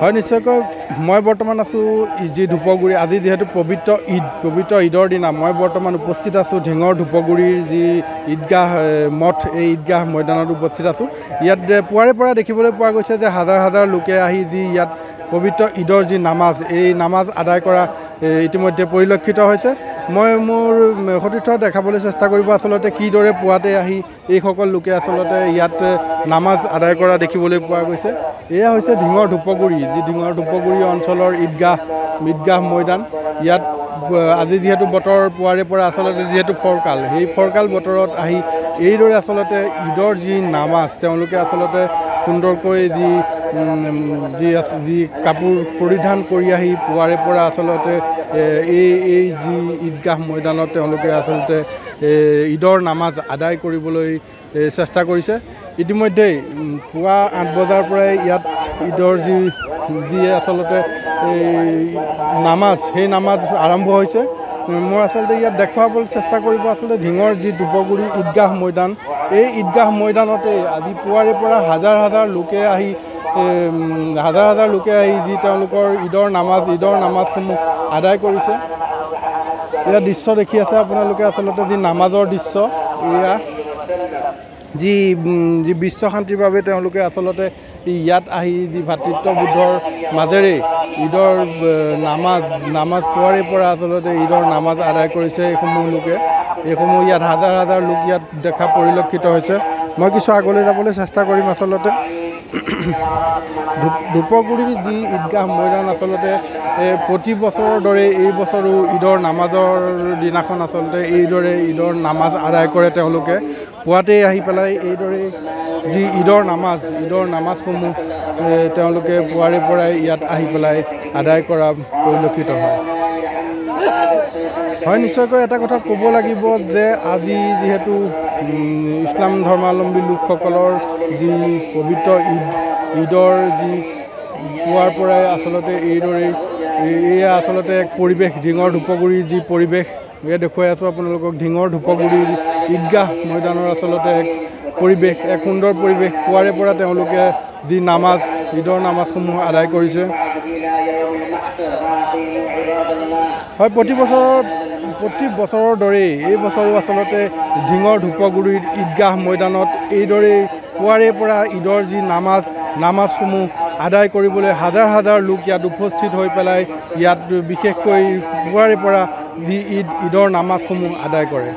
হয় নিশ্চয়কৈ মই বৰ্তমান আছোঁ যি ধূপগুৰি আজি যিহেতু পবিত্ৰ ঈদৰ দিনা মই বৰ্তমান উপস্থিত আছোঁ ঢিঙৰ ধূপগুৰিৰ যি ঈদগাহ মঠ এই ঈদগাহ মৈদানত উপস্থিত আছোঁ ইয়াত পুৱাৰে পৰা দেখিবলৈ পোৱা গৈছে যে হাজাৰ হাজাৰ লোকে আহি যি ইয়াত পবিত্ৰ ঈদৰ যি নামাজ এই নামাজ আদায় কৰা ইতিমধ্যে পৰিলক্ষিত হৈছে মই মোৰ সতীৰ্থ দেখাবলৈ চেষ্টা কৰিব আচলতে কিদৰে পুৱাতে আহি এইসকল লোকে আচলতে ইয়াত নামাজ আদায় কৰা দেখিবলৈ পোৱা গৈছে এয়া হৈছে ঢিঙৰ ধূপগুৰি যি ঢিঙৰ ধূপগুৰি অঞ্চলৰ ঈদগাহ মৈদান ইয়াত আজি যিহেতু বতৰ পুৱাৰে পৰা আচলতে যিহেতু ফৰকাল সেই ফৰকাল বতৰত আহি এইদৰে আচলতে ঈদৰ যি নামাজ তেওঁলোকে আচলতে সুন্দৰকৈ যি কাপোৰ পৰিধান কৰি আহি পুৱাৰে পৰা আচলতে এই যি ঈদগাহ মৈদানত তেওঁলোকে আচলতে ঈদৰ নামাজ আদায় কৰিবলৈ চেষ্টা কৰিছে ইতিমধ্যেই পুৱা ৮ বজাৰ পৰাই ইয়াত ঈদৰ যি আচলতে নামাজ সেই নামাজ আৰম্ভ হৈছে মই আচলতে ইয়াত দেখুৱাবলৈ চেষ্টা কৰিব আচলতে ঢিঙৰ যি ধূপগুৰি ঈদগাহ মৈদান এই ঈদগাহ মৈদানতে আজি পুৱাৰে পৰা হাজাৰ হাজাৰ লোকে আহি যি তেওঁলোকৰ ঈদৰ নামাজসমূহ আদায় কৰিছে এয়া দৃশ্য দেখি আছে আপোনালোকে আচলতে যি নামাজৰ দৃশ্য এয়া যি বিশ্ব শান্তিৰ বাবে তেওঁলোকে আচলতে ইয়াত আহি যি ভাতৃত্ববোধৰ মাজেৰে ঈদৰ নামাজ পুৱাৰে পৰা আচলতে ঈদৰ নামাজ আদায় কৰিছে এইসমূহ ইয়াত হাজাৰ হাজাৰ লোক ইয়াত দেখা পৰিলক্ষিত হৈছে মই কিছু আগলৈ যাবলৈ চেষ্টা কৰিম আচলতে ধূপগুৰি যি ঈদগাহ মৈদান আচলতে প্ৰতি বছৰৰ দৰে এই বছৰো ঈদৰ নামাজৰ দিনাখন আচলতে এইদৰে ঈদৰ নামাজ আদায় কৰে তেওঁলোকে পুৱাতেই আহি পেলাই এইদৰে যি ঈদৰ নামাজসমূহ তেওঁলোকে পুৱাৰে পৰাই ইয়াত আহি পেলাই আদায় কৰা পৰিলক্ষিত হয় নিশ্চয়কৈ এটা কথা ক'ব লাগিব যে আজি যিহেতু ইছলাম ধৰ্মাৱলম্বী লোকসকলৰ যি পবিত্ৰ ঈদৰ যি পুৱাৰ পৰাই আচলতে এইদৰেই এয়া আচলতে এক পৰিৱেশ ঢিঙৰ ধূপগুৰিৰ যি পৰিৱেশ এয়া দেখুৱাই আছোঁ আপোনালোকক ঢিঙৰ ধূপগুৰিৰ ঈদগাহ মৈদানৰ আচলতে এক পৰিৱেশ এক সুন্দৰ পৰিৱেশ পুৱাৰে পৰা তেওঁলোকে যি ঈদৰ নামাজসমূহ আদায় কৰিছে হয় প্ৰতি বছৰৰ দৰেই এই বছৰো আচলতে ঢিঙৰ ধূপগুৰিৰ ঈদগাহ মৈদানত এইদৰেই পুৱাৰে পৰা ঈদৰ যি নামাজসমূহ আদায় কৰিবলৈ হাজাৰ হাজাৰ লোক ইয়াত উপস্থিত হৈ পেলাই ইয়াত বিশেষকৈ পুৱাৰে পৰা যি ঈদৰ নামাজসমূহ আদায় কৰে